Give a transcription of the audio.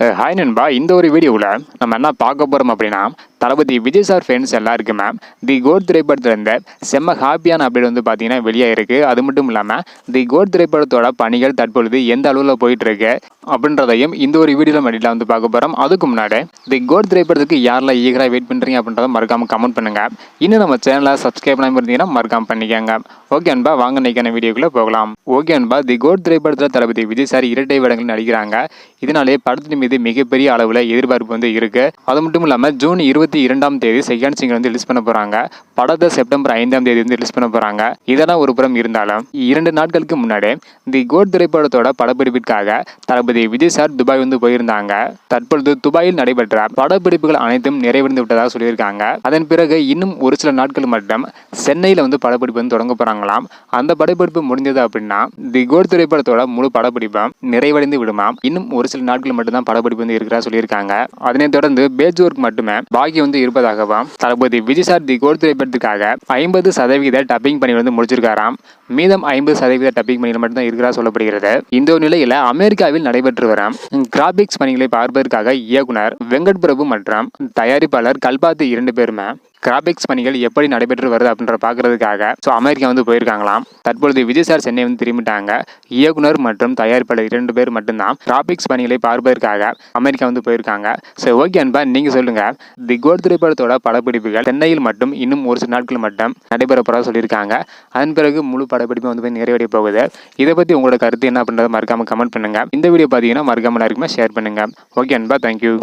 Hi நண்பா, இந்த ஒரு வீடியோவில் நம்ம என்ன பார்க்க போகிறோம் அப்படின்னா, தளபதி விஜய் சார் ஃபேன்ஸ் எல்லாருக்குமே தி கோட் திரைப்படத்தில் இருந்த செம்ம ஹாப்பியான அப்டேட் வந்து பார்த்தீங்கன்னா வெளியே இருக்குது. அது மட்டும் இல்லாமல் தி கோட் திரைப்படத்தோட பணிகள் தற்பொழுது எந்த அளவில் போயிட்டு இருக்கு அப்படின்றதையும் இந்த ஒரு வீடியோவில் மடியில் வந்து பார்க்க போகிறோம். அதுக்கு முன்னாடி தி கோட் திரைப்படத்துக்கு யாரெல்லாம் ஈகராக வெயிட் பண்ணுறீங்க அப்படின்றத மறக்காமல் கமெண்ட் பண்ணுங்கள். இன்னும் நம்ம சேனலை சப்ஸ்கிரைப் பண்ணாமல் இருந்தீங்கன்னா மறக்காமல் பண்ணிக்கோங்க. ஓகே அன்பா, வாங்க நினைக்கான வீடியோக்குள்ளே போகலாம். ஓகே அன்பா, தி கோட் திரைப்படத்தில் தளபதி விஜய் சார் இரட்டை வேடங்கள் நடிக்கிறாங்க. இதனாலே படத்தின் மீது மிகப்பெரிய அளவில் எதிர்பார்ப்பு வந்து இருக்கு. அது மட்டும் இல்லாமல் ஜூன் 22ஆம் தேதி செகண்ட் சிங்கர் வந்து ரிலீஸ் பண்ண போறாங்க. படத்தை செப்டம்பர் 5ஆம் தேதி வந்து ரிலீஸ் பண்ண போறாங்க. இதெல்லாம் ஒரு புறம் இருந்தாலும் 2 நாட்களுக்கு முன்னாடி தி கோட் திரைப்படத்தோட படப்பிடிப்பிற்காக தளபதி விஜய் சார் துபாய் வந்து போயிருந்தாங்க. தற்பொழுது துபாயில் நடைபெற்ற படப்பிடிப்புகள் அனைத்தும் நிறைவடைந்து விட்டதாக சொல்லியிருக்காங்க. அதன் பிறகு இன்னும் ஒரு சில நாட்கள் மட்டும் சென்னையில் வந்து படப்பிடிப்பு வந்து தொடங்க போறாங்களாம். அந்த படப்பிடிப்பு முடிஞ்சது அப்படின்னா தி கோட் திரைப்படத்தோட முழு படப்பிடிப்பும் நிறைவடைந்து விடுமாம். இன்னும் ஒரு சில நாட்கள் மட்டும்தான் படப்பிடிப்பு வந்து இருக்கிறதா சொல்லியிருக்காங்க. அதனைத் தொடர்ந்து பேட்ச் ஒர்க் மட்டுமே பாக்கி வந்து இருப்பதாகவும் தளபதி விஜய் சார் தி கோட் திரைப்படத்துக்காக 50% டப்பிங் பணி வந்து முடிச்சிருக்காராம். மீதம் 50% டப்பிங் பணிகள் மட்டும்தான் இருக்கிறதா சொல்லப்படுகிறது. இந்த ஒரு நிலையில அமெரிக்காவில் நடைபெற்று வரும் கிராபிக்ஸ் பணிகளை பார்ப்பதற்காக இயக்குனர் வெங்கட் பிரபு மற்றும் தயாரிப்பாளர் கல்பாத்தி 2 பேருமே கிராபிக்ஸ் பணிகள் எப்படி நடைபெற்று வருது அப்படின்ற பார்க்கறதுக்காக அமெரிக்கா வந்து போயிருக்காங்களாம். தற்பொழுது விஜய் சார் சென்னை வந்து திரும்பிட்டாங்க. இயக்குனர் மற்றும் தயாரிப்பாளர் 2 பேர் மட்டும்தான் கிராபிக்ஸ் பணிகளை பார்ப்பதற்காக அமெரிக்கா வந்து போயிருக்காங்க. சரி, ஓகே அன்பா, நீங்க சொல்லுங்க, தி கோட் திரைப்படத்தோட படப்பிடிப்புகள் சென்னையில் மட்டும் இன்னும் ஒரு சில நாட்கள் மட்டும் நடைபெற போறதா சொல்லியிருக்காங்க. அதன் பிறகு முழு படப்பிடிப்பு வந்து நிறைவடைய போகுது. இதை பத்தி உங்களோட கருத்து என்ன அப்படின்றத மறக்காம கமெண்ட் பண்ணுங்க. இந்த வீடியோ பார்த்தீங்கன்னா மறக்காம எல்லாருக்குமே ஷேர் பண்ணுங்க. ஓகே அன்பா, தேங்க்யூ.